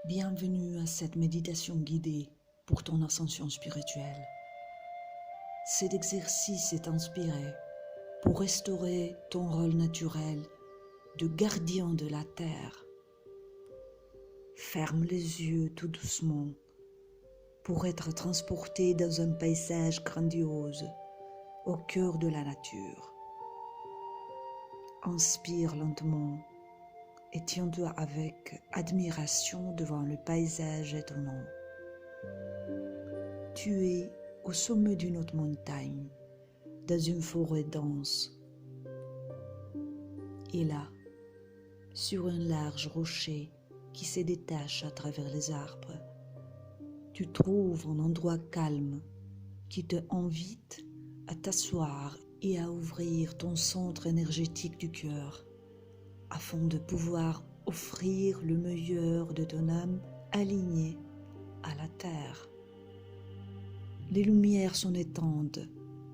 Bienvenue à cette méditation guidée pour ton ascension spirituelle. Cet exercice est inspiré pour restaurer ton rôle naturel de gardien de la terre. Ferme les yeux tout doucement pour être transporté dans un paysage grandiose au cœur de la nature. Inspire lentement et tiens-toi avec admiration devant le paysage étonnant. Tu es au sommet d'une haute montagne, dans une forêt dense. Et là, sur un large rocher qui se détache à travers les arbres, tu trouves un endroit calme qui te invite à t'asseoir et à ouvrir ton centre énergétique du cœur, afin de pouvoir offrir le meilleur de ton âme alignée à la terre. Les lumières sont éteintes,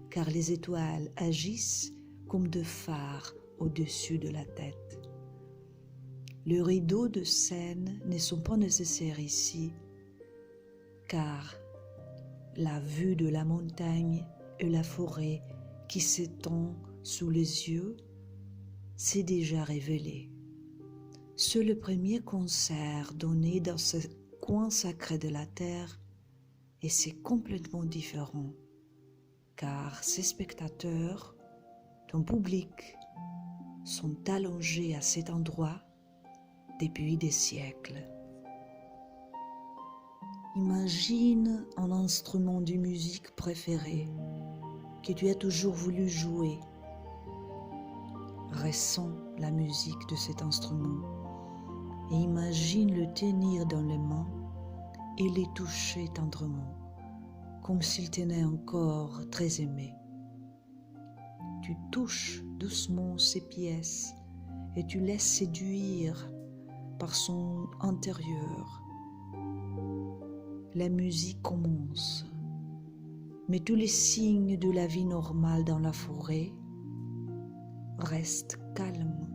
car les étoiles agissent comme de phares au-dessus de la tête. Les rideaux de scène ne sont pas nécessaires ici, car la vue de la montagne et la forêt qui s'étend sous les yeux s'est déjà révélée. C'est le premier concert donné dans ce coin sacré de la terre et c'est complètement différent, car ces spectateurs, ton public, sont allongés à cet endroit depuis des siècles. Imagine un instrument de musique préféré que tu as toujours voulu jouer. Ressens la musique de cet instrument et imagine le tenir dans les mains et les toucher tendrement, comme s'il tenait un corps très aimé. Tu touches doucement ces pièces et tu laisses séduire par son intérieur. La musique commence, mais tous les signes de la vie normale dans la forêt restent calmes.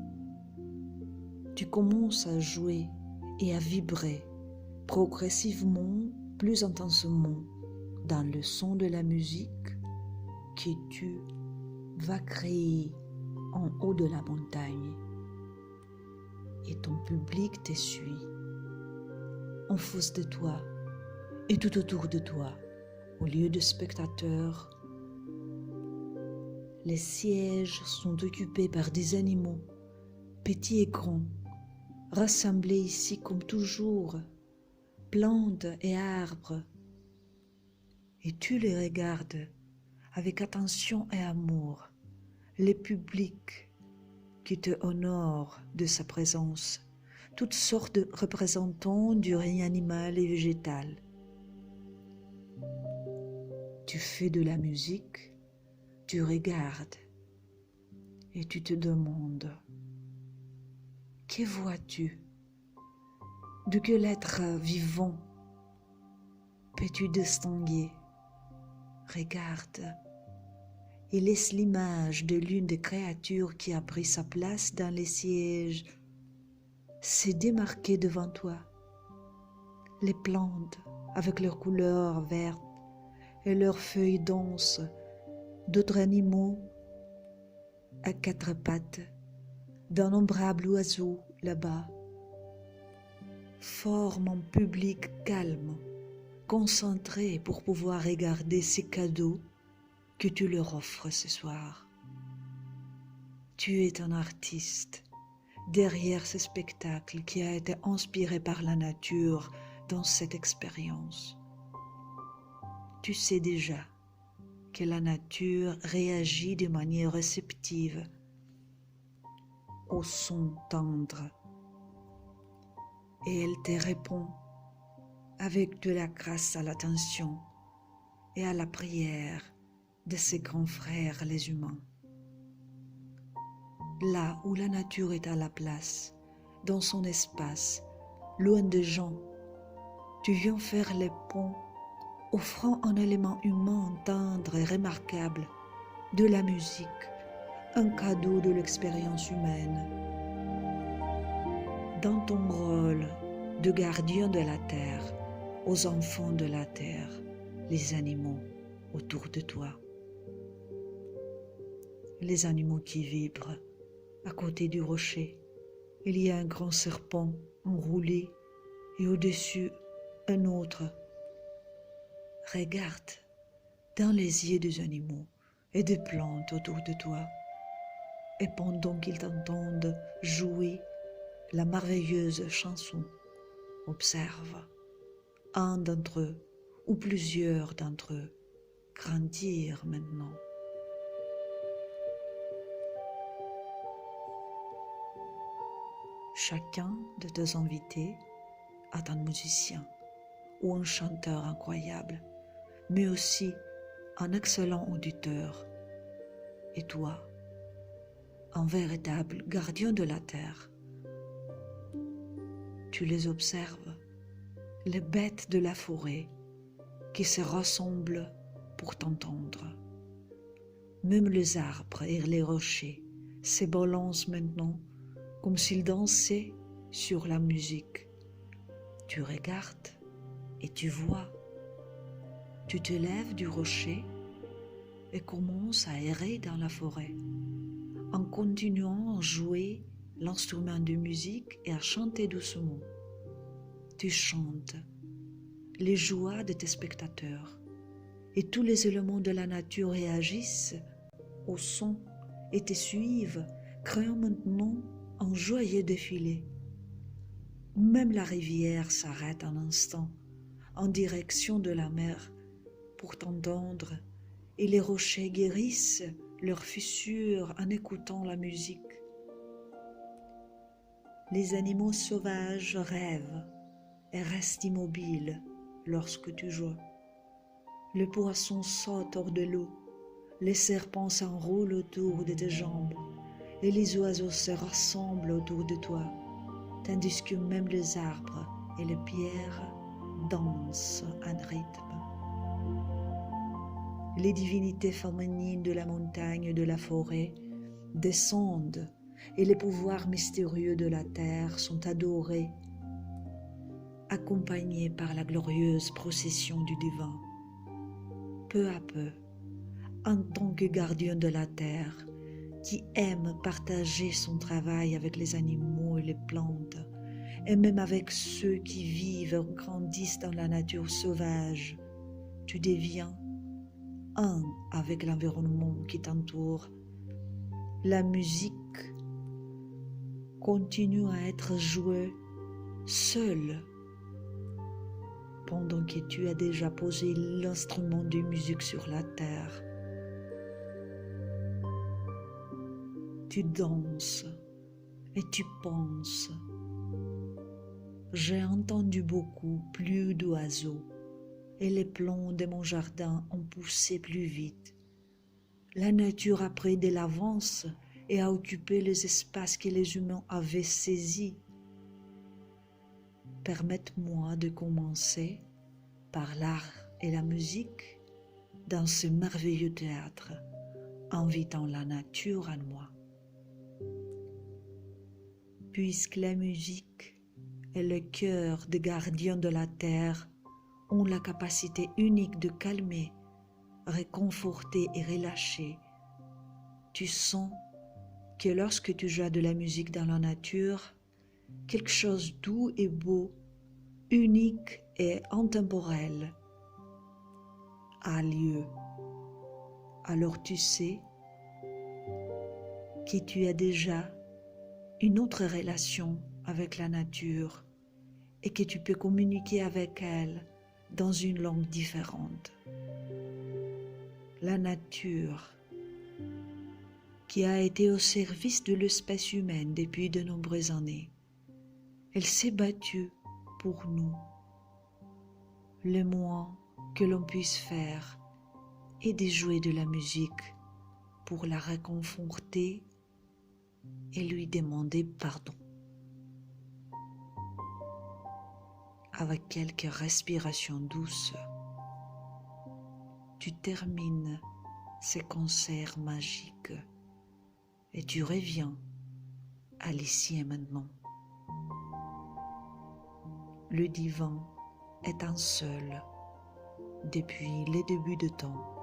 Tu commences à jouer et à vibrer progressivement, plus intensément dans le son de la musique que tu vas créer en haut de la montagne. Et ton public te suit en face de toi et tout autour de toi. Au lieu de spectateurs, les sièges sont occupés par des animaux, petits et grands, rassemblés ici comme toujours, plantes et arbres. Et tu les regardes avec attention et amour, les publics qui te honorent de sa présence, toutes sortes de représentants du règne animal et végétal. Tu fais de la musique, tu regardes et tu te demandes, que vois-tu? De quel être vivant peux-tu distinguer? Regarde et laisse l'image de l'une des créatures qui a pris sa place dans les sièges se démarquer devant toi. Les plantes avec leurs couleurs vertes et leurs feuilles denses, d'autres animaux à quatre pattes, d'innombrables oiseaux là-bas, forment un public calme, concentré pour pouvoir regarder ces cadeaux que tu leur offres ce soir. Tu es un artiste derrière ce spectacle qui a été inspiré par la nature dans cette expérience. Tu sais déjà que la nature réagit de manière réceptive au son tendre et elle te répond avec de la grâce à l'attention et à la prière de ses grands frères les humains. Là où la nature est à la place, dans son espace, loin des gens, tu viens faire les ponts, offrant un élément humain tendre et remarquable, de la musique, un cadeau de l'expérience humaine. Dans ton rôle de gardiens de la terre aux enfants de la terre, les animaux autour de toi. Les animaux qui vibrent à côté du rocher. Il y a un grand serpent enroulé et au-dessus un autre. Regarde dans les yeux des animaux et des plantes autour de toi. Et pendant qu'ils t'entendent jouer la merveilleuse chanson, observe un d'entre eux ou plusieurs d'entre eux grandir maintenant. Chacun de tes invités a un musicien ou un chanteur incroyable, mais aussi un excellent auditeur. Et toi, un véritable gardien de la terre. Tu les observes, les bêtes de la forêt qui se rassemblent pour t'entendre. Même les arbres et les rochers se balancent maintenant comme s'ils dansaient sur la musique. Tu regardes et tu vois. Tu te lèves du rocher et commences à errer dans la forêt, en continuant à jouer l'instrument de musique et à chanter doucement. Tu chantes les joies de tes spectateurs et tous les éléments de la nature réagissent au son et te suivent, créant maintenant un joyeux défilé. Même la rivière s'arrête un instant en direction de la mer pour t'entendre et les rochers guérissent leurs fissures en écoutant la musique. Les animaux sauvages rêvent et restent immobiles lorsque tu joues. Le poisson saute hors de l'eau, les serpents s'enroulent autour de tes jambes et les oiseaux se rassemblent autour de toi, tandis que même les arbres et les pierres dansent en rythme. Les divinités féminines de la montagne et de la forêt descendent et les pouvoirs mystérieux de la terre sont adorés, accompagnés par la glorieuse procession du divin. Peu à peu, en tant que gardien de la terre, qui aime partager son travail avec les animaux et les plantes, et même avec ceux qui vivent ou grandissent dans la nature sauvage, tu deviens un avec l'environnement qui t'entoure. La musique continue à être jouée seule pendant que tu as déjà posé l'instrument de musique sur la terre. Tu danses et tu penses. J'ai entendu beaucoup plus d'oiseaux et les plants de mon jardin ont poussé plus vite. La nature a pris de l'avance et a occupé les espaces que les humains avaient saisis. Permette-moi de commencer par l'art et la musique dans ce merveilleux théâtre, invitant la nature en moi. Puisque la musique et le cœur des gardiens de la terre ont la capacité unique de calmer, réconforter et relâcher, tu sens que lorsque tu joues de la musique dans la nature, quelque chose de doux et beau, unique et intemporel a lieu. Alors tu sais que tu as déjà une autre relation avec la nature et que tu peux communiquer avec elle dans une langue différente. La nature, qui a été au service de l'espèce humaine depuis de nombreuses années, elle s'est battue pour nous. Le moins que l'on puisse faire est de jouer de la musique pour la réconforter et lui demander pardon. Avec quelques respirations douces, tu termines ces concerts magiques et tu reviens à l'ici et maintenant. le divan est un seul depuis les débuts de temps.